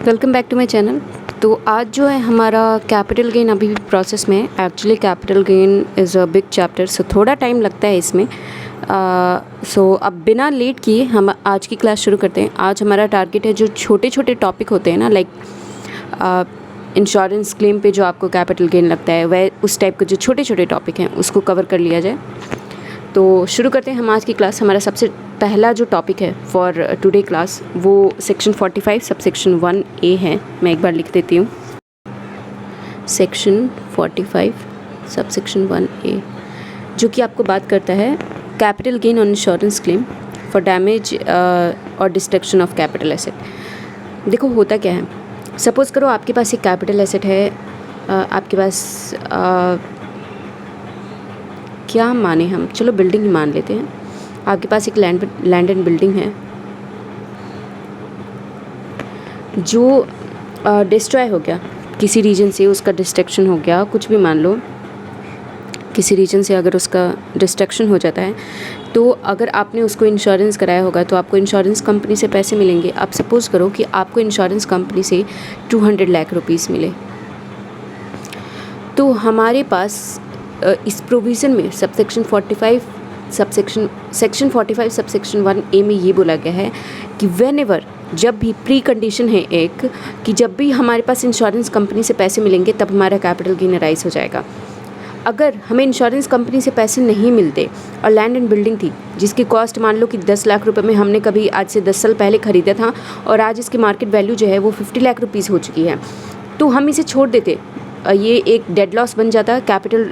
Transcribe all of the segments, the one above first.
Welcome back to my channel. तो आज जो है हमारा कैपिटल गेन अभी भी प्रोसेस में है। Actually capital gain is a big chapter, so थोड़ा टाइम लगता है इसमें। सो अब बिना लेट किए हम आज की क्लास शुरू करते हैं। आज हमारा टारगेट है जो छोटे छोटे टॉपिक होते हैं ना, लाइक इंश्योरेंस क्लेम पे जो आपको कैपिटल गेन लगता है, वह उस टाइप के जो छोटे छोटे टॉपिक हैं उसको कवर कर लिया जाए। तो शुरू करते हैं हम आज की क्लास। हमारा सबसे पहला जो टॉपिक है फॉर टुडे क्लास वो सेक्शन 45 सबसेक्शन 1A है। मैं एक बार लिख देती हूँ। सेक्शन 45 सबसेक्शन 1A जो कि आपको बात करता है capital gain on insurance claim for damage और डिस्ट्रक्शन ऑफ कैपिटल एसेट। देखो होता क्या है, सपोज़ करो आपके पास एक कैपिटल एसेट है, आपके पास क्या माने हम, चलो बिल्डिंग ही मान लेते हैं। आपके पास एक लैंड एंड बिल्डिंग है जो डिस्ट्रॉय हो गया किसी रीजन से, उसका डिस्ट्रक्शन हो गया, कुछ भी मान लो किसी रीजन से अगर उसका डिस्ट्रक्शन हो जाता है तो अगर आपने उसको इंश्योरेंस कराया होगा तो आपको इंश्योरेंस कंपनी से पैसे मिलेंगे। आप सपोज़ करो कि आपको इंश्योरेंस कंपनी से 200 लाख रुपीस मिले, तो हमारे पास इस प्रोविज़न में सेक्शन 45 सबसेक्शन 1A में ये बोला गया है कि व्हेनेवर, जब भी प्री कंडीशन है एक कि जब भी हमारे पास इंश्योरेंस कंपनी से पैसे मिलेंगे तब हमारा कैपिटल गेन अराइज हो जाएगा। अगर हमें इंश्योरेंस कंपनी से पैसे नहीं मिलते और लैंड एंड बिल्डिंग थी जिसकी कॉस्ट मान लो कि 10 लाख रुपए में हमने कभी आज से 10 साल पहले ख़रीदा था और आज इसकी मार्केट वैल्यू जो है वो 50 लाख रुपीज़ हो चुकी है, तो हम इसे छोड़ देते। ये एक डेड लॉस बन जाता, कैपिटल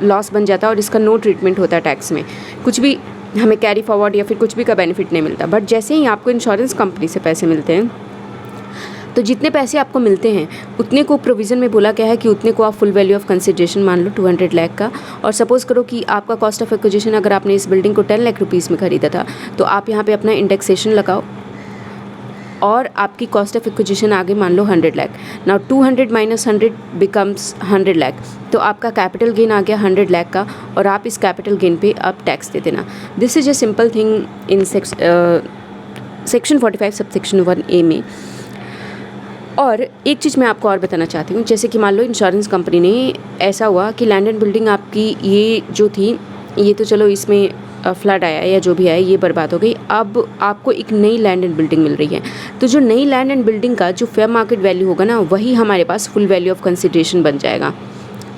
लॉस बन जाता और इसका नो ट्रीटमेंट होता है टैक्स में, कुछ भी हमें कैरी फॉरवर्ड या फिर कुछ भी का बेनिफिट नहीं मिलता। बट जैसे ही आपको इंश्योरेंस कंपनी से पैसे मिलते हैं तो जितने पैसे आपको मिलते हैं उतने को प्रोविज़न में बोला गया है कि उतने को आप फुल वैल्यू ऑफ कंसिडरेशन मान लो 200 लाख का। और सपोज़ करो कि आपका कॉस्ट ऑफ एक्विजिशन, अगर आपने इस बिल्डिंग को 10 लाख रुपीज़ में ख़रीदा था तो आप यहाँ पे अपना इंडेक्सेशन लगाओ और आपकी कॉस्ट ऑफ एक्विजिशन आगे मान लो 100 lakh. Now 200 minus 100 becomes 100 lakh, तो आपका कैपिटल गेन आ गया 100 लाख का और आप इस कैपिटल गेन पे आप टैक्स दे देना। This is a simple thing in section 45 subsection 1A में। और एक चीज़ मैं आपको और बताना चाहती हूँ, जैसे कि मान लो इंश्योरेंस कंपनी ने, ऐसा हुआ कि लैंड एंड बिल्डिंग आपकी ये जो थी, ये तो चलो इसमें फ्लड आया या जो भी आया ये बर्बाद हो गई, अब आपको एक नई लैंड एंड बिल्डिंग मिल रही है। तो जो नई लैंड एंड बिल्डिंग का जो फेयर मार्केट वैल्यू होगा ना, वही हमारे पास फुल वैल्यू ऑफ कंसिडरेशन बन जाएगा।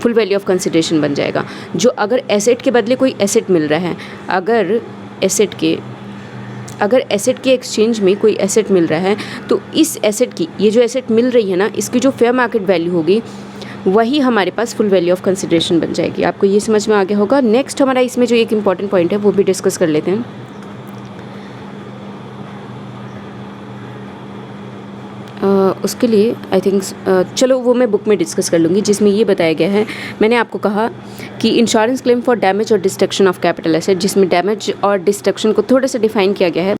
फुल वैल्यू ऑफ कंसिडरेशन बन जाएगा। जो अगर एसेट के बदले कोई एसेट मिल रहा है, अगर एसेट के एक्सचेंज में कोई एसेट मिल रहा है तो इस एसेट की, ये जो एसेट मिल रही है ना, इसकी जो फेयर मार्केट वैल्यू होगी वही हमारे पास फुल वैल्यू ऑफ कंसिडरेशन बन जाएगी। आपको ये समझ में आ गया होगा। नेक्स्ट हमारा इसमें जो एक इम्पॉर्टेंट पॉइंट है वो भी डिस्कस कर लेते हैं। उसके लिए आई थिंक चलो वो मैं बुक में डिस्कस कर लूँगी, जिसमें ये बताया गया है। मैंने आपको कहा कि इंश्योरेंस क्लेम फॉर डैमेज और डिस्ट्रक्शन ऑफ कैपिटल एसेट, जिसमें डैमेज और डिस्ट्रक्शन को थोड़ा सा डिफाइन किया गया है।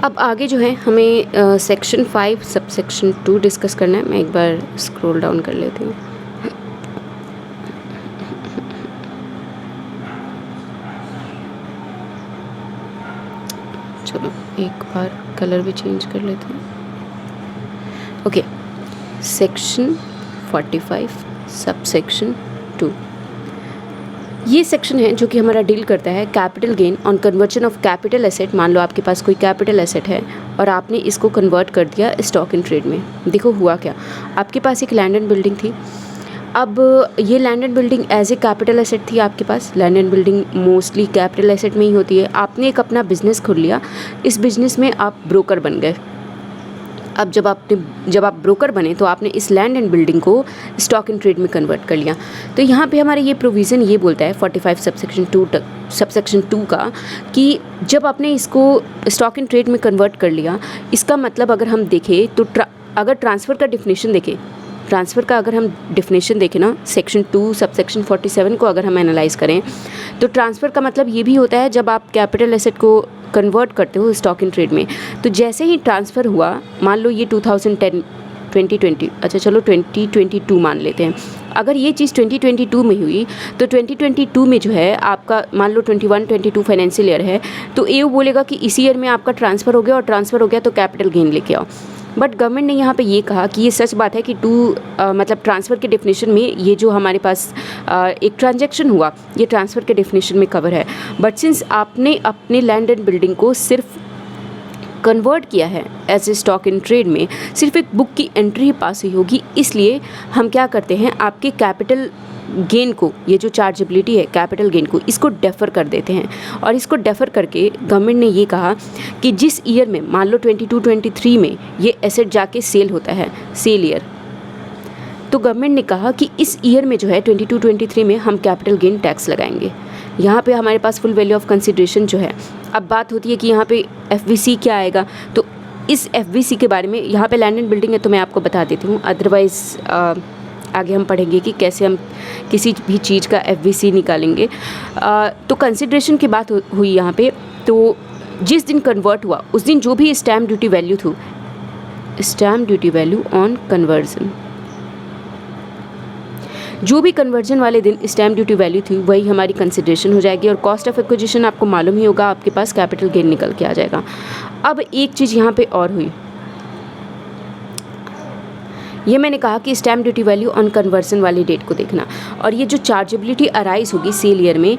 अब आगे जो है हमें सेक्शन 5 सबसेक्शन 2 डिस्कस करना है। मैं एक बार स्क्रॉल डाउन कर लेती हूँ। चलो एक बार कलर भी चेंज कर लेते हैं। ओके, सेक्शन 45 सबसेक्शन 2 ये सेक्शन है जो कि हमारा डील करता है capital gain on conversion of capital asset. मान लो आपके पास कोई कैपिटल एसेट है और आपने इसको कन्वर्ट कर दिया स्टॉक इन ट्रेड में। देखो हुआ क्या, आपके पास एक लैंड एंड बिल्डिंग थी। अब ये land and building as a capital asset थी आपके पास। Land and building mostly capital asset में ही होती है। आपने एक अपना बिजनेस खोल लिया, इस बिजनेस में आप ब्रोकर बन गए। अब जब आप ब्रोकर बने तो आपने इस लैंड एंड बिल्डिंग को स्टॉक इन ट्रेड में कन्वर्ट कर लिया। तो यहाँ पे हमारे ये प्रोविज़न ये बोलता है 45 सबसेक्शन 2 का कि जब आपने इसको स्टॉक इन ट्रेड में कन्वर्ट कर लिया, इसका मतलब अगर हम देखें तो अगर ट्रांसफ़र का अगर हम डिफिनेशन देखें ना, सेक्शन 2 सबसेक्शन 47 को अगर हम एनालाइज़ करें तो ट्रांसफ़र का मतलब ये भी होता है जब आप कैपिटल एसेट को कन्वर्ट करते हो स्टॉक इन ट्रेड में। तो जैसे ही ट्रांसफ़र हुआ, मान लो ये 2020 अच्छा चलो 2022 मान लेते हैं। अगर ये चीज़ 2022 में हुई तो 2022 में जो है आपका मान लो 21-22 फाइनेंशियल ईयर है, तो ये बोलेगा कि इसी ईयर में आपका ट्रांसफ़र हो गया और ट्रांसफ़र हो गया तो कैपिटल गेन लेके आओ। बट गवर्नमेंट ने यहाँ पे ये कहा कि ये सच बात है कि मतलब ट्रांसफ़र के डेफिनेशन में ये जो हमारे पास एक ट्रांजैक्शन हुआ ये ट्रांसफ़र के डेफिनेशन में कवर है, बट सिंस आपने अपने लैंड एंड बिल्डिंग को सिर्फ कन्वर्ट किया है as a stock in trade में, सिर्फ एक बुक की एंट्री ही पास हुई होगी, इसलिए हम क्या करते हैं आपके कैपिटल गेन को, ये जो चार्जेबिलिटी है कैपिटल गेन को, इसको डेफ़र कर देते हैं। और इसको डेफ़र करके गवर्नमेंट ने ये कहा कि जिस ईयर में मान लो 22-23 में ये एसेट जाके सेल होता है, सेल ईयर, तो गवर्नमेंट ने कहा कि इस ईयर में जो है 22-23 में हम कैपिटल गेन टैक्स लगाएंगे। यहाँ पे हमारे पास फुल वैल्यू ऑफ कंसिडरेशन जो है, अब बात होती है कि यहाँ पे एफवीसी क्या आएगा, तो इस एफवीसी के बारे में यहाँ पे लैंड एंड बिल्डिंग है तो मैं आपको बता देती हूँ, अदरवाइज़ आगे हम पढ़ेंगे कि कैसे हम किसी भी चीज़ का एफवीसी निकालेंगे। तो कंसिडरेशन की बात हुई यहाँ पे, तो जिस दिन कन्वर्ट हुआ उस दिन जो भी स्टैम्प ड्यूटी वैल्यू थी, stamp duty value on conversion, जो भी कन्वर्जन वाले दिन स्टैम्प ड्यूटी वैल्यू थी वही हमारी कंसिडरेशन हो जाएगी। और कॉस्ट ऑफ एक्विजिशन आपको मालूम ही होगा, आपके पास कैपिटल गेन निकल के आ जाएगा। अब एक चीज़ यहाँ पे और हुई, ये मैंने कहा कि stamp duty value on conversion वाली डेट को देखना, और ये जो चार्जेबिलिटी अराइज होगी सेल ईयर में,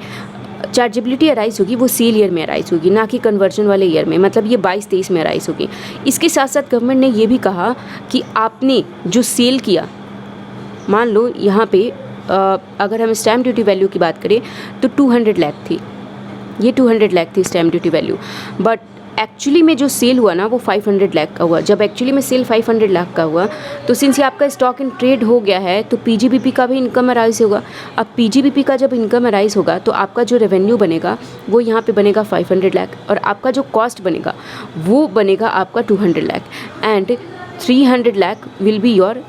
चार्जेबिलिटी अराइज होगी वो सेल ईयर में अराइज होगी, ना कि कन्वर्जन वाले ईयर में, मतलब ये 22-23 में अराइज होगी। इसके साथ साथ गवर्नमेंट ने ये भी कहा कि आपने जो सेल किया, मान लो यहाँ पे अगर हम स्टैम्प ड्यूटी वैल्यू की बात करें तो 200 लाख थी, ये 200 लाख थी stamp duty value, but actually में जो सेल हुआ ना वो 500 लाख का हुआ। जब एक्चुअली में सेल 500 लाख का हुआ तो सिंस ये आपका स्टॉक इन ट्रेड हो गया है तो पीजीबीपी का भी इनकम अराइज होगा। अब पीजीबीपी का जब इनकम अराइज होगा तो आपका जो रेवेन्यू बनेगा वो यहाँ पे बनेगा 500 लाख, और आपका जो कॉस्ट बनेगा वो बनेगा आपका 200 lakh, and 300 lakh will be your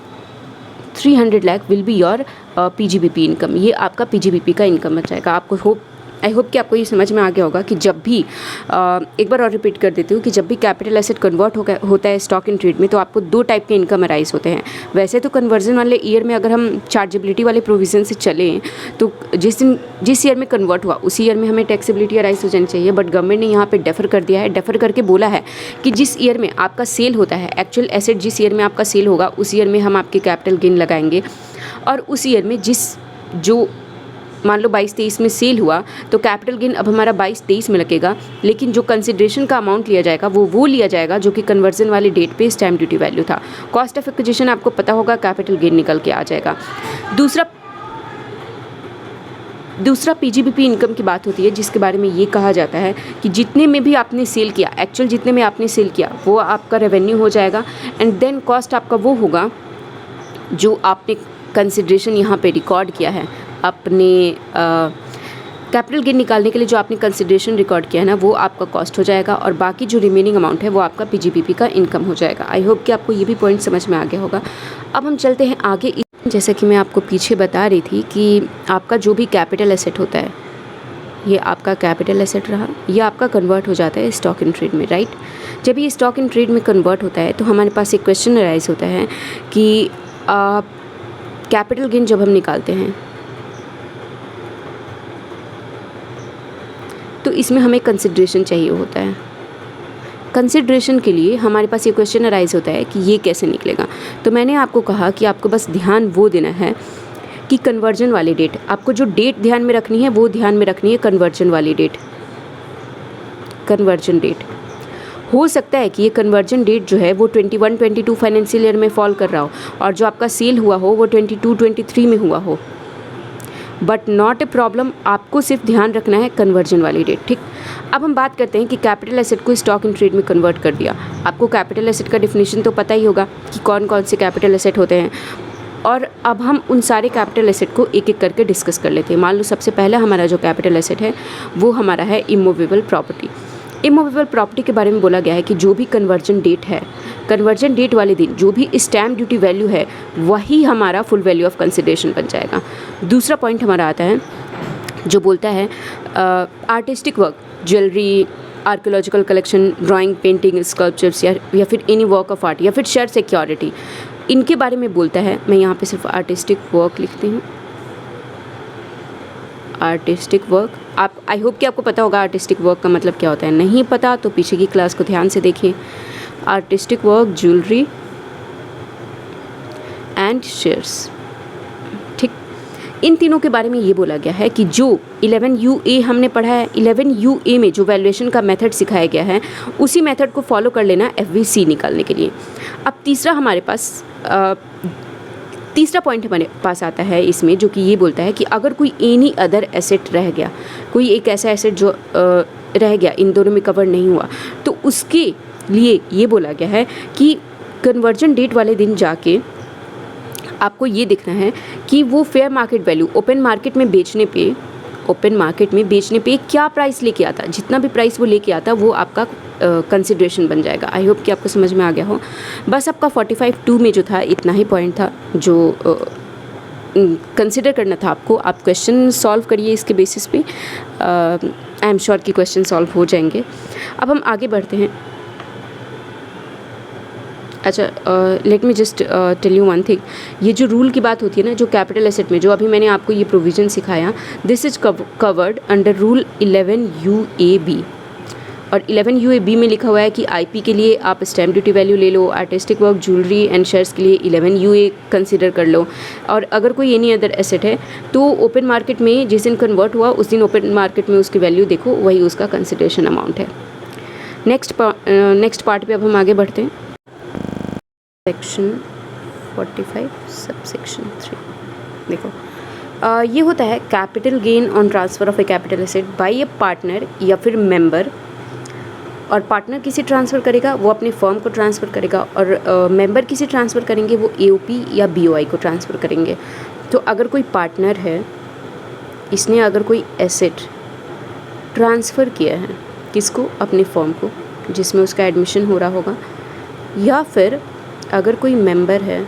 PGBP income. ये आपका पीजीबीपी का इनकम बच जाएगा। आपको आई होप कि आपको ये समझ में आ गया होगा कि जब भी एक बार और रिपीट कर देती हूँ कि जब भी कैपिटल एसेट कन्वर्ट होता है स्टॉक इन ट्रेड में तो आपको 2 टाइप के इनकम अराइज होते हैं। वैसे तो कन्वर्जन वाले ईयर में अगर हम चार्जेबिलिटी वाले प्रोविज़न से चलें तो जिस ईयर में कन्वर्ट हुआ उसी ईयर में हमें टैक्सेबिलिटी अराइज हो जानी चाहिए, बट गवर्नमेंट ने यहाँ पर डेफर कर दिया है। डेफर करके बोला है कि जिस ईयर में आपका सेल होता है, एक्चुअल एसेट जिस ईयर में आपका सेल होगा उस ईयर में हम आपके कैपिटल गेन लगाएंगे, और उस ईयर में जो मान लो 22-23 में सेल हुआ तो कैपिटल गेन अब हमारा 22-23 में लगेगा, लेकिन जो कंसिडरेशन का अमाउंट लिया जाएगा वो लिया जाएगा जो कि कन्वर्जन वाली डेट पे स्टैम्प ड्यूटी वैल्यू था। कॉस्ट ऑफ एक्विजिशन आपको पता होगा, कैपिटल गेन निकल के आ जाएगा। दूसरा पीजीबीपी इनकम की बात होती है जिसके बारे में ये कहा जाता है कि जितने में भी आपने सेल किया, एक्चुअल जितने में आपने सेल किया वो आपका रेवेन्यू हो जाएगा, एंड देन कॉस्ट आपका वो होगा जो आपने कंसिडरेशन यहाँ पे रिकॉर्ड किया है अपने कैपिटल गेन निकालने के लिए, जो आपने कंसिडरेशन रिकॉर्ड किया है ना वो आपका कॉस्ट हो जाएगा, और बाकी जो रिमेनिंग अमाउंट है वो आपका पीजीबीपी का इनकम हो जाएगा। आई होप कि आपको ये भी पॉइंट समझ में आ गया होगा। अब हम चलते हैं आगे। जैसा कि मैं आपको पीछे बता रही थी कि आपका जो भी कैपिटल एसेट होता है, ये आपका कैपिटल एसेट रहा, ये आपका कन्वर्ट हो जाता है स्टॉक इन ट्रेड में, राइट। जब ये स्टॉक इन ट्रेड में कन्वर्ट होता है तो हमारे पास एक क्वेश्चन अराइज होता है कि कैपिटल गेन जब हम निकालते हैं तो इसमें हमें कंसिडरेशन चाहिए होता है। कंसिडरेशन के लिए हमारे पास ये क्वेश्चन अराइज होता है कि ये कैसे निकलेगा। तो मैंने आपको कहा कि आपको बस ध्यान वो देना है कि कन्वर्जन वाली डेट, आपको जो डेट ध्यान में रखनी है वो ध्यान में रखनी है कन्वर्जन वाली डेट। कन्वर्जन डेट हो सकता है कि ये कन्वर्जन डेट जो है वो 21-22 फाइनेंशियल ईयर में फॉल कर रहा हो, और जो आपका सेल हुआ हो वो 22-23 में हुआ हो, बट नॉट ए प्रॉब्लम। आपको सिर्फ ध्यान रखना है कन्वर्जन वाली डेट, ठीक। अब हम बात करते हैं कि कैपिटल एसेट को स्टॉक इन ट्रेड में कन्वर्ट कर दिया। आपको कैपिटल एसेट का डिफिनीशन तो पता ही होगा कि कौन कौन से कैपिटल एसेट होते हैं, और अब हम उन सारे कैपिटल एसेट को एक एक करके डिस्कस कर लेते हैं। मान लो सबसे पहला हमारा जो कैपिटल एसेट है वो हमारा है इमूवेबल प्रॉपर्टी। इमूवेबल प्रॉपर्टी के बारे में बोला गया है कि जो भी कन्वर्जन डेट है, कन्वर्जन डेट वाले दिन जो भी स्टैम्प ड्यूटी वैल्यू है वही हमारा फुल वैल्यू ऑफ कंसिडरेशन बन जाएगा। दूसरा पॉइंट हमारा आता है जो बोलता है artistic work, jewellery, archaeological collection, drawing, painting, sculptures या फिर एनी वर्क ऑफ आर्ट या फिर शेयर सिक्योरिटी, इनके बारे में बोलता है। मैं यहाँ पे सिर्फ आर्टिस्टिक वर्क लिखती हूँ, आर्टिस्टिक वर्क। आप आई होप कि आपको पता होगा आर्टिस्टिक वर्क का मतलब क्या होता है। नहीं पता तो पीछे की क्लास को ध्यान से देखिए। Artistic work, jewellery and shares. ठीक, इन तीनों के बारे में ये बोला गया है कि जो 11UA हमने पढ़ा है, 11UA में जो वैल्यूएशन का मेथड सिखाया गया है उसी मेथड को फॉलो कर लेना FVC निकालने के लिए। अब तीसरा हमारे पास तीसरा पॉइंट हमारे पास आता है इसमें, जो कि ये बोलता है कि अगर कोई एनी अदर एसेट रह गया, कोई एक ऐसा एसेट जो रह गया, इन दोनों में कवर नहीं हुआ, तो उसके लिए ये बोला गया है कि कन्वर्जन डेट वाले दिन जाके आपको ये देखना है कि वो fair market value open market में बेचने पे क्या प्राइस लेके आता, जितना भी प्राइस वो लेके आता वो आपका कंसिडरेशन बन जाएगा। आई होप कि आपको समझ में आ गया हो। बस आपका 45(2) में जो था इतना ही पॉइंट था जो कंसिडर करना था आपको। आप क्वेश्चन सॉल्व करिए इसके बेसिस पे, आई एम श्योर कि क्वेश्चन सॉल्व हो जाएंगे। अब हम आगे बढ़ते हैं। अच्छा, let me just tell you one thing. ये जो रूल की बात होती है ना, जो कैपिटल एसेट में जो अभी मैंने आपको ये प्रोविज़न सिखाया, this is covered under rule 11UAB। और 11UAB में लिखा हुआ है कि IP के लिए आप स्टैम्प ड्यूटी वैल्यू ले लो, artistic work, jewellery and shares के लिए 11UA कंसिडर कर लो। और अगर कोई एनी अदर एसेट है तो ओपन मार्केट में जिस दिन कन्वर्ट हुआ उस दिन ओपन मार्केट में उसकी वैल्यू देखो, वही उसका कंसिडरेशन अमाउंट है। नेक्स्ट पार्ट पे अब हम आगे बढ़ते हैं। सेक्शन 45 सबसेक्शन 3 देखो, ये होता है capital gain on transfer of a capital asset by a partner या फिर मेंबर। और पार्टनर किसे ट्रांसफ़र करेगा, वो अपने फर्म को ट्रांसफ़र करेगा, और मेंबर किसे ट्रांसफ़र करेंगे, वो AOP या BOI को ट्रांसफ़र करेंगे। तो अगर कोई पार्टनर है, इसने अगर कोई एसेट ट्रांसफ़र किया है किसको, अपने फर्म को जिसमें उसका एडमिशन हो रहा होगा, या फिर अगर कोई मेंबर है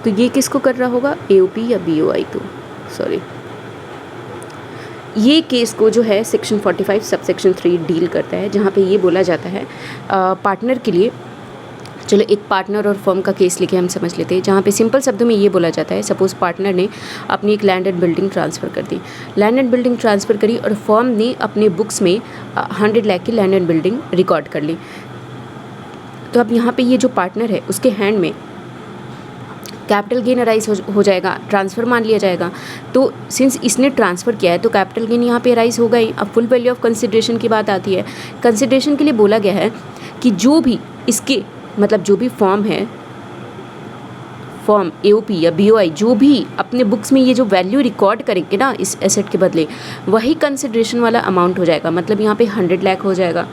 तो ये किसको कर रहा होगा, AOP या BOI को। सॉरी, ये केस को जो है सेक्शन 45 सबसेक्शन 3 डील करता है, जहाँ पे ये बोला जाता है पार्टनर के लिए। चलो एक पार्टनर और फर्म का केस लेके हम समझ लेते हैं, जहाँ पे सिंपल शब्दों में ये बोला जाता है, सपोज़ पार्टनर ने अपनी एक लैंड एंड बिल्डिंग ट्रांसफ़र कर दी, लैंड एंड बिल्डिंग ट्रांसफ़र करी और फर्म ने अपने बुक्स में 100 लाख की लैंड एंड बिल्डिंग रिकॉर्ड कर ली। तो अब यहाँ पे ये जो पार्टनर है उसके हैंड में कैपिटल गेन अराइज हो जाएगा, ट्रांसफ़र मान लिया जाएगा। तो सिंस इसने ट्रांसफ़र किया है तो कैपिटल गेन यहाँ पे अराइज होगा ही। अब फुल वैल्यू ऑफ कंसिडरेशन की बात आती है। कंसिडरेशन के लिए बोला गया है कि जो भी इसके मतलब जो भी फॉर्म है, फॉर्म AOP या BOI जो भी अपने बुक्स में ये जो वैल्यू रिकॉर्ड करेंगे ना इस एसेट के बदले, वही कंसिडरेशन वाला अमाउंट हो जाएगा। मतलब यहाँ पे 100 लाख हो जाएगा।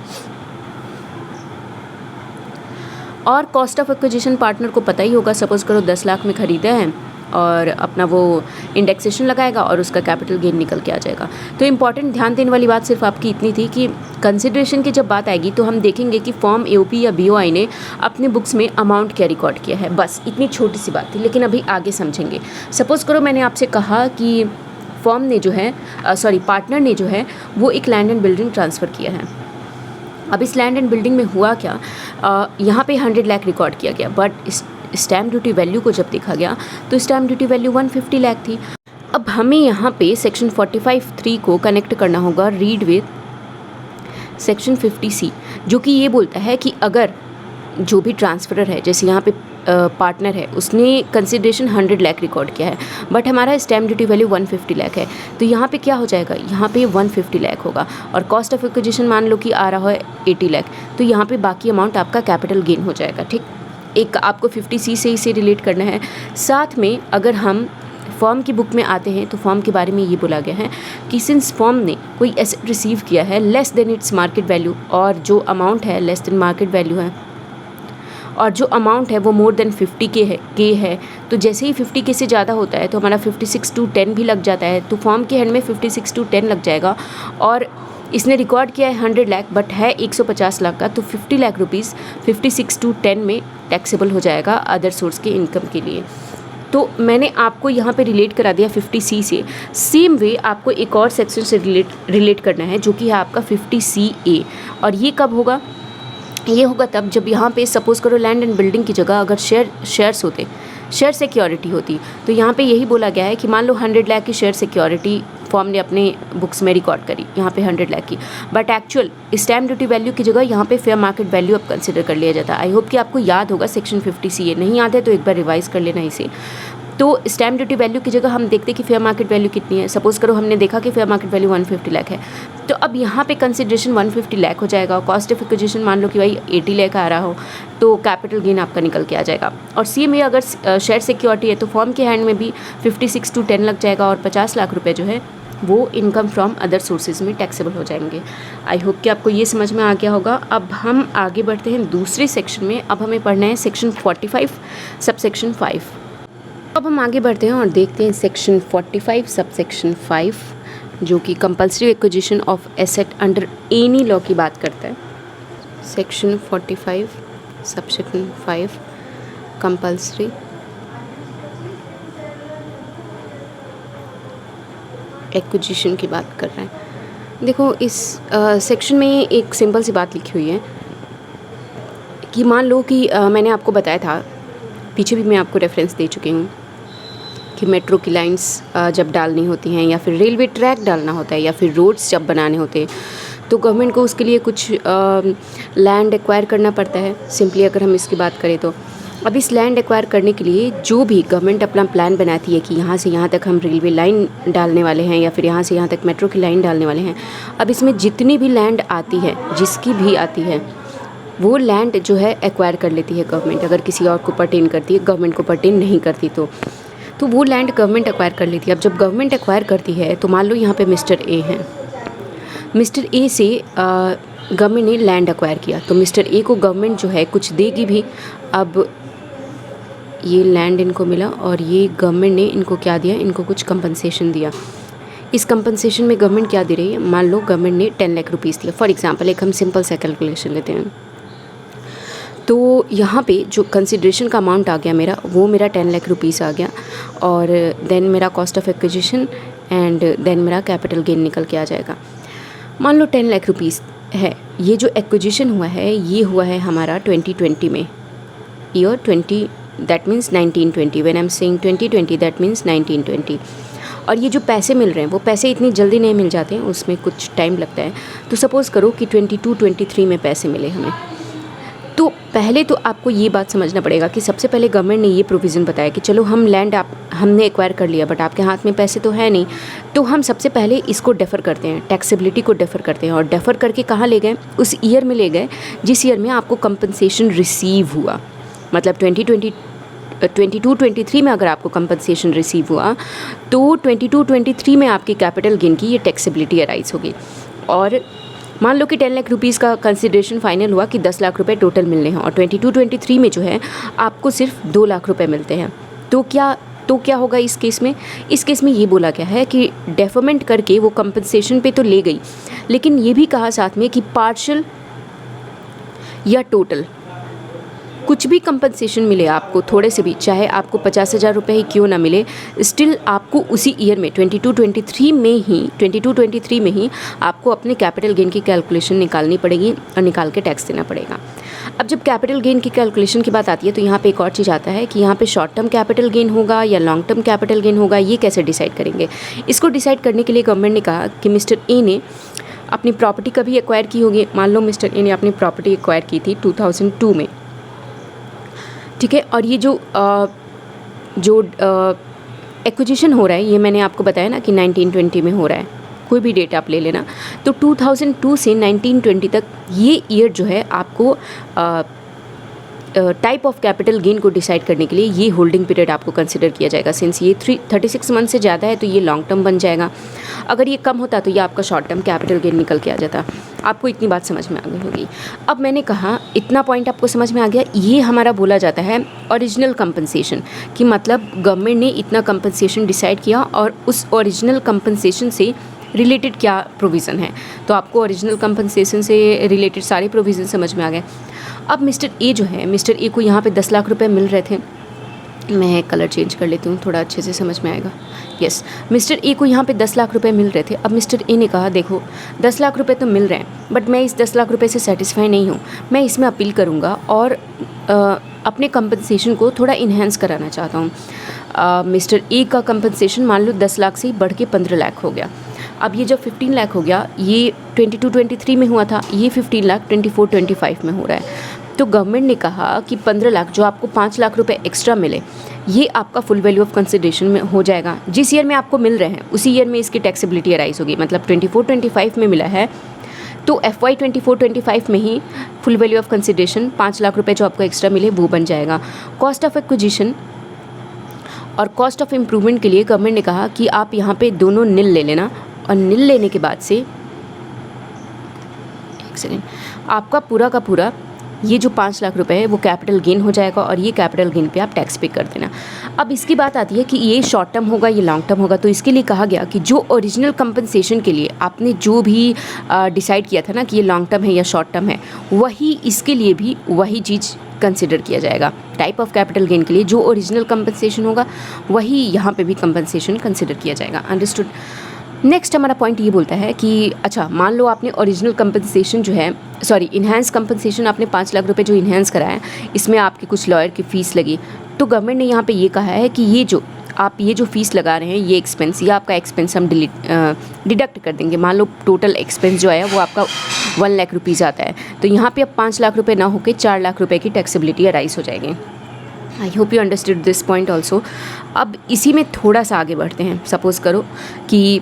और कॉस्ट ऑफ एक्विजिशन पार्टनर को पता ही होगा, सपोज़ करो 10 लाख में ख़रीदा है और अपना वो इंडेक्सेशन लगाएगा और उसका कैपिटल गेन निकल के आ जाएगा। तो इम्पॉर्टेंट ध्यान देने वाली बात सिर्फ आपकी इतनी थी कि कंसिडरेशन की जब बात आएगी तो हम देखेंगे कि फॉर्म AOP या BOI ने अपने बुक्स में अमाउंट क्या रिकॉर्ड किया है। बस इतनी छोटी सी बात थी, लेकिन अभी आगे समझेंगे। सपोज़ करो मैंने आपसे कहा कि फॉर्म ने जो है पार्टनर ने जो है वो एक लैंड एंड बिल्डिंग ट्रांसफ़र किया है। अब इस लैंड एंड बिल्डिंग में हुआ क्या, यहाँ पे 100 लाख रिकॉर्ड किया गया, बट स्टैम्प ड्यूटी वैल्यू को जब देखा गया तो स्टैम्प ड्यूटी वैल्यू 150 लाख थी। अब हमें यहाँ पे सेक्शन 45(3) को कनेक्ट करना होगा रीड विथ सेक्शन 50C, जो कि ये बोलता है कि अगर जो भी ट्रांसफरर है, जैसे यहाँ पे पार्टनर है, उसने कंसिडरेशन 100 लाख रिकॉर्ड किया है, बट हमारा स्टैम्प ड्यूटी वैल्यू 150 लाख है, तो यहाँ पे क्या हो जाएगा, यहाँ पे 150 लाख होगा और कॉस्ट ऑफ एक्विजिशन मान लो कि आ रहा है 80 लाख, तो यहाँ पे बाकी अमाउंट आपका कैपिटल गेन हो जाएगा। ठीक, एक आपको 50C से इसे रिलेट करना है। साथ में अगर हम फॉर्म की बुक में आते हैं तो फॉर्म के बारे में ये बोला गया है कि सिंस फॉर्म ने कोई एसेट रिसीव किया है less than its market value, और जो अमाउंट है लेस देन मार्केट वैल्यू है, और जो अमाउंट है वो मोर देन 50K है, तो जैसे ही 50K से ज़्यादा होता है तो हमारा 56(2)(10) भी लग जाता है, तो फॉर्म के हैंड में 56(2)(10) लग जाएगा। और इसने रिकॉर्ड किया है 100 लाख बट है 150 लाख का, तो 50 लाख रुपीज़ 56(2)(10) में टैक्सेबल हो जाएगा अदर सोर्स के इनकम के लिए। तो मैंने आपको यहाँ पे रिलेट करा दिया 50C से। सेम वे आपको एक और सेक्शन से रिलेट करना है जो कि है आपका 50CA, और ये कब होगा, ये होगा तब जब यहाँ पे सपोज़ करो लैंड एंड बिल्डिंग की जगह अगर शेयर्स होते, शेयर सिक्योरिटी होती, तो यहाँ पे यही बोला गया है कि मान लो 100 लाख की शेयर सिक्योरिटी फॉर्म ने अपने बुक्स में रिकॉर्ड करी यहाँ पे 100 लाख की, but actual stamp duty value की जगह यहाँ पे फेयर मार्केट वैल्यू अब कंसिडर कर लिया जाता है। आई होप कि आपको याद होगा सेक्शन 50 CA, नहीं याद है तो एक बार रिवाइज कर लेना इसे। तो स्टैम्प ड्यूटी वैल्यू की जगह हम देखते कि फेयर मार्केट वैल्यू कितनी है। सपोज करो हमने देखा कि फेयर मार्केट वैल्यू 150 लाख है, तो अब यहाँ पे कंसिडरेशन 150 लाख हो जाएगा। कॉस्ट ऑफ एक्विजिशन मान लो कि भाई 80 लाख आ रहा हो, तो कैपिटल गेन आपका निकल के आ जाएगा। और सी में अगर शेयर सिक्योरिटी है तो फॉर्म के हैंड में भी 56 to 10 लग जाएगा, और 50 लाख रुपये जो है वो इनकम फ्रॉम अदर सोर्सेज में टैक्सेबल हो जाएंगे। आई होप कि आपको ये समझ में आ गया होगा। अब हम आगे बढ़ते हैं दूसरे सेक्शन में। अब हमें पढ़ना है सेक्शन 45 सबसेक्शन 5। अब हम आगे बढ़ते हैं और देखते हैं सेक्शन 45 सबसेक्शन 5, जो कि compulsory acquisition of asset under any law की बात करता है। सेक्शन 45 सबसेक्शन 5 कंपल्सरी एक्विजिशन की बात कर रहे हैं। देखो इस सेक्शन में एक सिंपल सी बात लिखी हुई है कि मान लो कि मैंने आपको बताया था, पीछे भी मैं आपको रेफरेंस दे चुकी हूँ कि मेट्रो की लाइंस जब डालनी होती हैं, या फिर रेलवे ट्रैक डालना होता है, या फिर रोड्स जब बनाने होते हैं, तो गवर्नमेंट को उसके लिए कुछ लैंड एक्वायर करना पड़ता है। सिंपली अगर हम इसकी बात करें तो अब इस लैंड एक्वायर करने के लिए जो भी गवर्नमेंट अपना प्लान बनाती है कि यहाँ से यहाँ तक हम रेलवे लाइन डालने वाले हैं, या फिर यहाँ से यहाँ तक मेट्रो की लाइन डालने वाले हैं, अब इसमें जितनी भी लैंड आती है, जिसकी भी आती है, वो लैंड जो है एक्वायर कर लेती है गवर्नमेंट। अगर किसी और को पर्टेन करती है, गवर्नमेंट को पर्टेन नहीं करती तो वो लैंड गवर्नमेंट एक्वायर कर लेती है। अब जब गवर्नमेंट एक्वायर करती है तो मान लो यहाँ पे मिस्टर ए हैं, मिस्टर ए से गवर्नमेंट ने लैंड एक्वायर किया, तो मिस्टर ए को गवर्नमेंट जो है कुछ देगी भी। अब ये लैंड इनको मिला और ये गवर्नमेंट ने इनको क्या दिया, इनको कुछ कंपनसेशन दिया। इस कंपनसेशन में गवर्नमेंट क्या दे रही है, मान लो गवर्नमेंट ने 10 लाख रुपीज़ दिया फॉर एग्जांपल, एक हम सिंपल सा कैलकुलेशन लेते हैं। तो यहाँ पे जो कंसिडरेशन का अमाउंट आ गया मेरा, वो मेरा 10 लाख रुपीज़ आ गया, और देन मेरा cost of acquisition and then मेरा कैपिटल गेन निकल के आ जाएगा। मान लो 10 लाख रुपीज़ है। ये जो एक्विजिशन हुआ है ये हुआ है हमारा 2020 में, year 20, that means 1920। When I am saying 2020 that means 1920। और ये जो पैसे मिल रहे हैं वो पैसे इतनी जल्दी नहीं मिल जाते हैं, उसमें कुछ टाइम लगता है। तो सपोज़ करो कि 22-23 में पैसे मिले हमें, तो पहले तो आपको ये बात समझना पड़ेगा कि सबसे पहले गवर्नमेंट ने ये प्रोविज़न बताया कि चलो हम लैंड हमने एक्वायर कर लिया, बट आपके हाथ में पैसे तो है नहीं, तो हम सबसे पहले इसको डेफ़र करते हैं, टैक्सेबिलिटी को डेफ़र करते हैं। और डेफ़र करके कहाँ ले गए, उस ईयर में ले गए जिस ईयर में आपको कंपनसेशन रिसीव हुआ। मतलब 22-23 में अगर आपको कंपनसेशन रिसीव हुआ तो 22-23 में आपकी कैपिटल गेन की ये टैक्सेबिलिटी अराइज होगी। और मान लो कि 10 लाख रुपीज़ का कंसिडरेशन फाइनल हुआ कि 10 लाख रुपए टोटल मिलने हैं, और 22-23 में जो है आपको सिर्फ 2 लाख रुपए मिलते हैं। तो क्या होगा इस केस में? इस केस में ये बोला गया है कि डेफरमेंट करके वो कंपनसेशन पे तो ले गई, लेकिन ये भी कहा साथ में कि पार्शियल या टोटल कुछ भी कंपनसेशन मिले आपको, थोड़े से भी, चाहे आपको 50,000 रुपये ही क्यों ना मिले, स्टिल आपको उसी ईयर में 22-23 में ही आपको अपने कैपिटल गेन की कैलकुलेशन निकालनी पड़ेगी और निकाल के टैक्स देना पड़ेगा। अब जब कैपिटल गेन की कैलकुलेशन की बात आती है तो यहाँ पे एक और चीज़ आता है कि यहाँ पे शॉर्ट टर्म कैपिटल गेन होगा या लॉन्ग टर्म कैपिटल गेन होगा, ये कैसे डिसाइड करेंगे। इसको डिसाइड करने के लिए गवर्नमेंट ने कहा कि मिस्टर ए ने अपनी प्रॉपर्टी कभी एक्वायर की होगी। मान लो मिस्टर ए ने अपनी प्रॉपर्टी एक्वायर की थी 2002 में, ठीक है। और ये जो एक्विजिशन हो रहा है, ये मैंने आपको बताया ना कि 1920 में हो रहा है, कोई भी डेट आप ले लेना। तो 2002 से 1920 तक ये ईयर जो है आपको टाइप ऑफ कैपिटल गेन को डिसाइड करने के लिए ये होल्डिंग पीरियड आपको कंसिडर किया जाएगा। सिंस ये 36 मंथ से ज़्यादा है तो ये लॉन्ग टर्म बन जाएगा। अगर ये कम होता तो ये आपका शॉर्ट टर्म कैपिटल गेन निकल के आ जाता। आपको इतनी बात समझ में आ गई होगी। अब मैंने कहा इतना पॉइंट आपको समझ में आ गया। ये हमारा बोला जाता है ओरिजिनल कंपनसेशन, कि मतलब गवर्नमेंट ने इतना कंपनसेशन डिसाइड किया और उस ओरिजिनल कंपनसेशन से रिलेटेड क्या प्रोविज़न है। तो आपको ओरिजिनल कंपनसेशन से रिलेटेड सारे प्रोविज़न समझ में आ गए। अब मिस्टर ए जो है, मिस्टर ए को यहाँ पे 10 लाख रुपए मिल रहे थे। मैं कलर चेंज कर लेती हूँ, थोड़ा अच्छे से समझ में आएगा। यस, मिस्टर ए को यहाँ पे 10 लाख रुपए मिल रहे थे। अब मिस्टर ए ने कहा देखो 10 लाख रुपए तो मिल रहे हैं, बट मैं इस 10 लाख रुपए से सेटिस्फाई नहीं हूँ, मैं इसमें अपील करूँगा और अपने कंपनसेशन को थोड़ा इन्हेंस कराना चाहता हूँ। मिस्टर ए का कंपनसेशन मान लो 10 लाख से ही बढ़ के 15 लाख हो गया। अब ये जब 15 लाख हो गया, ये 22-23 में हुआ था, ये 15 लाख 24-25 में हो रहा है। तो गवर्नमेंट ने कहा कि 15 लाख जो आपको 5 लाख रुपए एक्स्ट्रा मिले, ये आपका फुल वैल्यू ऑफ कंसिडरेशन में हो जाएगा। जिस ईयर में आपको मिल रहे हैं उसी ईयर में इसकी टैक्सेबिलिटी अराइज होगी। मतलब 24-25 में मिला है तो FY 24-25 में ही full value of consideration 5 lakh रुपए जो आपको एक्स्ट्रा मिले वो बन जाएगा। कॉस्ट ऑफ एक्विजिशन और कॉस्ट ऑफ इम्प्रूवमेंट के लिए गवर्नमेंट ने कहा कि आप यहाँ पे दोनों निल ले लेना, और निल लेने के बाद से एक सेकेंड, आपका पूरा का पूरा ये जो 5 लाख रुपए है वो कैपिटल गेन हो जाएगा, और ये कैपिटल गेन पे आप टैक्स पे कर देना। अब इसकी बात आती है कि ये शॉर्ट टर्म होगा, ये लॉन्ग टर्म होगा। तो इसके लिए कहा गया कि जो ओरिजिनल कंपनसेशन के लिए आपने जो भी डिसाइड किया था ना कि ये लॉन्ग टर्म है या शॉर्ट टर्म है, वही इसके लिए भी वही चीज़ कंसिडर किया जाएगा। टाइप ऑफ कैपिटल गेन के लिए जो ओरिजिनल कंपनसेशन होगा वही यहाँ पे भी कंपनसेशन कंसिडर किया जाएगा। अंडरस्टूड। नेक्स्ट हमारा पॉइंट ये बोलता है कि अच्छा, मान लो आपने ओरिजिनल कंपनसेशन जो है, सॉरी इन्हेंस कंपनसेशन, आपने 5 लाख रुपए जो इन्हेंस कराया, इसमें आपकी कुछ लॉयर की फ़ीस लगी। तो गवर्नमेंट ने यहाँ पे ये कहा है कि ये जो फ़ीस लगा रहे हैं, ये एक्सपेंस, ये आपका एक्सपेंस हम डिडक्ट कर देंगे। मान लो टोटल एक्सपेंस जो है वो आपका 1 लाख रुपीज़ आता है, तो यहाँ पे अब 5 लाख रुपये ना होकर 4 लाख रुपये की टैक्सेबिलिटी अराइज हो जाएगी। I hope you understood this point also. अब इसी में थोड़ा सा आगे बढ़ते हैं। सपोज़ करो कि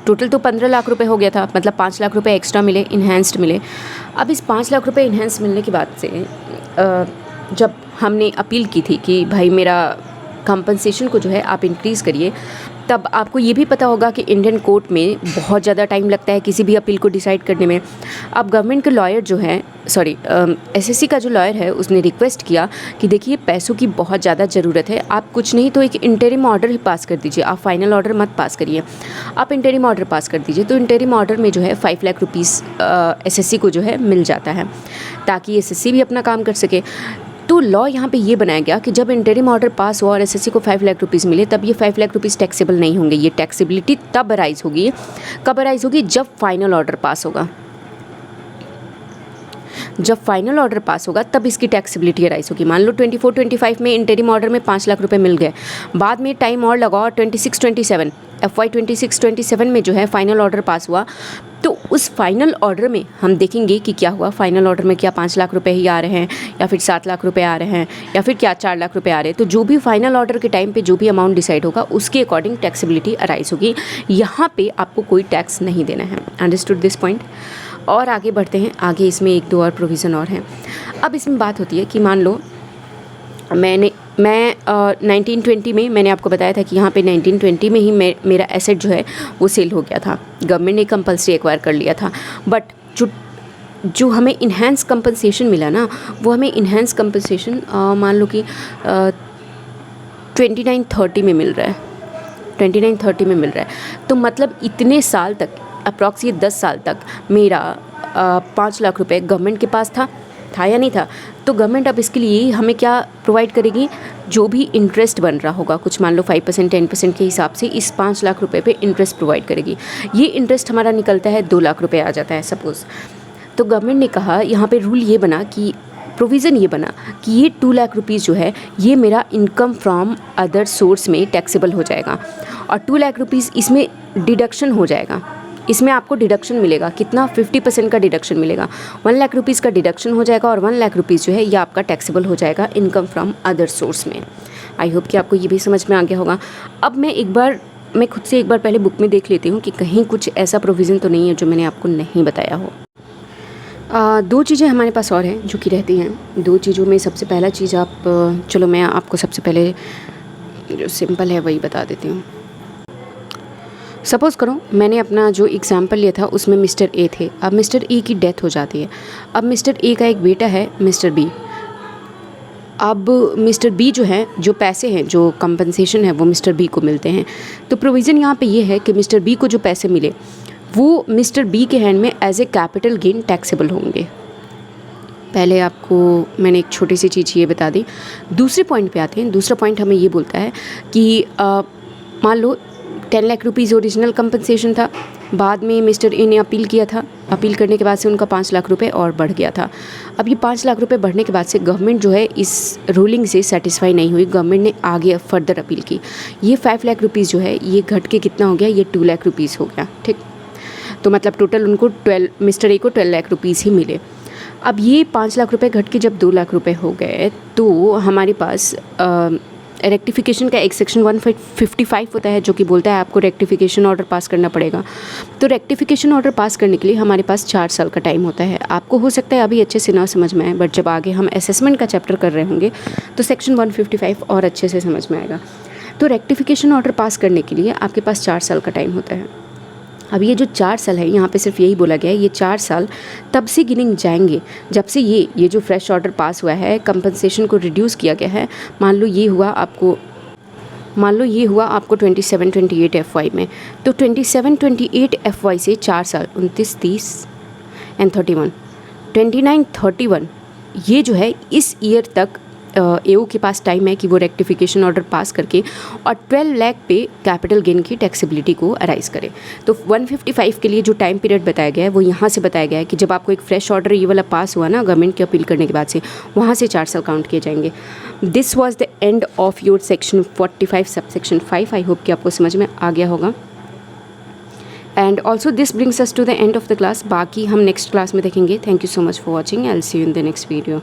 टोटल तो 15 लाख रुपए हो गया था, मतलब 5 लाख रुपए एक्स्ट्रा मिले, इन्हेंस्ड मिले। अब इस 5 लाख रुपए इन्हेंस मिलने के बाद से जब हमने अपील की थी कि भाई मेरा कंपनसेशन को जो है आप इंक्रीज़ करिए, तब आपको ये भी पता होगा कि इंडियन कोर्ट में बहुत ज़्यादा टाइम लगता है किसी भी अपील को डिसाइड करने में। अब गवर्नमेंट के लॉयर जो है, सॉरी SSC का जो लॉयर है, उसने रिक्वेस्ट किया कि देखिए पैसों की बहुत ज़्यादा ज़रूरत है, आप कुछ नहीं तो एक इंटरिम ऑर्डर ही पास कर दीजिए, आप फाइनल ऑर्डर मत पास करिए, आप इंटरिम ऑर्डर पास कर दीजिए। तो इंटरिम ऑर्डर में जो है 5 लाख रुपीज़ SSC को जो है मिल जाता है, ताकि SSC भी अपना काम कर सके। तो लॉ यहाँ पे ये बनाया गया कि जब इंटरिम ऑर्डर पास हुआ और SSC को 5 लाख रुपीज़ मिले, तब ये 5 लाख रुपीज़ टैक्सेबल नहीं होंगे। ये टैक्सेबिलिटी तब अराइज होगी, कब अराइज होगी? जब फाइनल ऑर्डर पास होगा। जब फाइनल ऑर्डर पास होगा तब इसकी टैक्सेबिलिटी अराइज होगी। मान लो 24-25 में इंटरिम ऑर्डर में 5 लाख रुपए मिल गए, बाद में टाइम और लगा और 26-27 FY 26-27 में जो है फाइनल ऑर्डर पास हुआ, तो उस फाइनल ऑर्डर में हम देखेंगे कि क्या हुआ। फाइनल ऑर्डर में क्या 5 लाख रुपए ही आ रहे हैं, या फिर 7 लाख रुपए आ रहे हैं, या फिर क्या 4 लाख रुपए आ रहे हैं। तो जो भी फाइनल ऑर्डर के टाइम पे जो भी अमाउंट डिसाइड होगा उसके अकॉर्डिंग टैक्सेबिलिटी अराइज होगी। यहाँ पे आपको कोई टैक्स नहीं देना है। Understood this point. और आगे बढ़ते हैं। आगे इसमें 1-2 और प्रोविज़न और हैं। अब इसमें बात होती है कि मान लो मैं 1920 में, मैंने आपको बताया था कि यहाँ पे 1920 में ही मेरा एसेट जो है वो सेल हो गया था, गवर्नमेंट ने कंपल्सरी एक्वायर कर लिया था। बट जो हमें इन्हेंस कंपनसेशन मिला ना, वो हमें इन्हेंस कंपनसेशन मान लो कि 2930 में मिल रहा है, 2930 में मिल रहा है। तो मतलब इतने साल तक, अप्रॉक्सीमेट 10 साल तक मेरा 5 लाख रुपए गवर्नमेंट के पास था या नहीं था। तो गवर्नमेंट अब इसके लिए हमें क्या प्रोवाइड करेगी? जो भी इंटरेस्ट बन रहा होगा, कुछ मान लो 5% 10% के हिसाब से इस 5 लाख रुपए पे इंटरेस्ट प्रोवाइड करेगी। ये इंटरेस्ट हमारा निकलता है 2 लाख रुपए आ जाता है सपोज़। तो गवर्नमेंट ने कहा, यहाँ पे रूल ये बना कि प्रोविज़न ये बना कि ये 2 लाख रुपीज़ जो है ये मेरा इनकम फ्रॉम अदर सोर्स में टैक्सेबल हो जाएगा, और 2 लाख रुपीज़ इसमें डिडक्शन हो जाएगा। इसमें आपको डिडक्शन मिलेगा कितना? 50% का डिडक्शन मिलेगा। 1 लाख रुपीज़ का डिडक्शन हो जाएगा, और 1 लाख रुपीज़ जो है ये आपका टैक्सेबल हो जाएगा इनकम फ्रॉम अदर सोर्स में। आई होप कि आपको ये भी समझ में आ गया होगा। अब मैं खुद से एक बार पहले बुक में देख लेती हूँ कि कहीं कुछ ऐसा प्रोविज़न तो नहीं है जो मैंने आपको नहीं बताया हो। 2 चीज़ें हमारे पास और हैं जो कि रहती हैं। 2 चीज़ों में सबसे पहला चीज़ चलो मैं आपको सबसे पहले जो सिंपल है वही बता देती हूँ। सपोज़ करो मैंने अपना जो एग्ज़ाम्पल लिया था उसमें मिस्टर ए थे। अब मिस्टर ए की डेथ हो जाती है। अब मिस्टर ए का एक बेटा है मिस्टर बी। अब मिस्टर बी जो है, जो पैसे हैं, जो कंपनसेशन है वो मिस्टर बी को मिलते हैं। तो प्रोविज़न यहाँ पे ये है कि मिस्टर बी को जो पैसे मिले वो मिस्टर बी के हैंड में as a capital gain taxable होंगे। पहले आपको मैंने एक छोटी सी चीज़ ये बता दी। दूसरे पॉइंट पे आते हैं। दूसरा पॉइंट हमें ये बोलता है कि मान लो 10 लाख रुपीज़ ओरिजिनल कंपनसेशन था, बाद में मिस्टर ए ने अपील किया था। अपील करने के बाद से उनका 5 लाख रुपए और बढ़ गया था। अब ये 5 लाख रुपए बढ़ने के बाद से गवर्नमेंट जो है इस रूलिंग से सेटिस्फाई नहीं हुई। गवर्नमेंट ने आगे फर्दर अपील की। ये 5 लाख रुपीज़ जो है ये घट के कितना हो गया, ये 2 लाख रुपीज़ हो गया। ठीक, तो मतलब टोटल उनको मिस्टर ए को 12 लाख रुपीज़ ही मिले। अब ये 5 लाख रुपए घट के जब 2 लाख रुपए हो गए तो हमारे पास रेक्टिफिकेशन का एक सेक्शन 155 होता है जो कि बोलता है आपको रेक्टिफिकेशन ऑर्डर पास करना पड़ेगा। तो रेक्टिफिकेशन ऑर्डर पास करने के लिए हमारे पास 4 साल का टाइम होता है। आपको हो सकता है अभी अच्छे से ना समझ में आए, बट जब आगे हम असेसमेंट का चैप्टर कर रहे होंगे तो सेक्शन 155 और अच्छे से समझ में आएगा। तो रेक्टिफिकेशन ऑर्डर पास करने के लिए आपके पास 4 साल का टाइम होता है। अब ये जो 4 साल है, यहाँ पे सिर्फ यही बोला गया है, ये 4 साल तब से गिनिंग जाएंगे जब से ये जो फ्रेश ऑर्डर पास हुआ है, कंपनसेशन को रिड्यूस किया गया है। मान लो ये हुआ आपको 27-28 FY में, तो 27-28 FY से 4 साल 29, 30 एंड 31, 29, 31 ये जो है इस ईयर तक एओ के पास टाइम है कि वो रेक्टिफिकेशन ऑर्डर पास करके और 12 लाख पे कैपिटल गेन की टैक्सेबिलिटी को अराइज करे। तो 155 के लिए जो टाइम पीरियड बताया गया है वो यहाँ से बताया गया है कि जब आपको एक फ्रेश ऑर्डर ये वाला पास हुआ ना गवर्नमेंट की अपील करने के बाद से, वहाँ से 4 साल काउंट किए जाएंगे। This was the end of your section 45 subsection 5। I hope कि आपको समझ में आ गया होगा। And also this brings us to the end of the class. बाकी हम नेक्स्ट क्लास में देखेंगे। Thank you so much for watching. I will see you in the next video.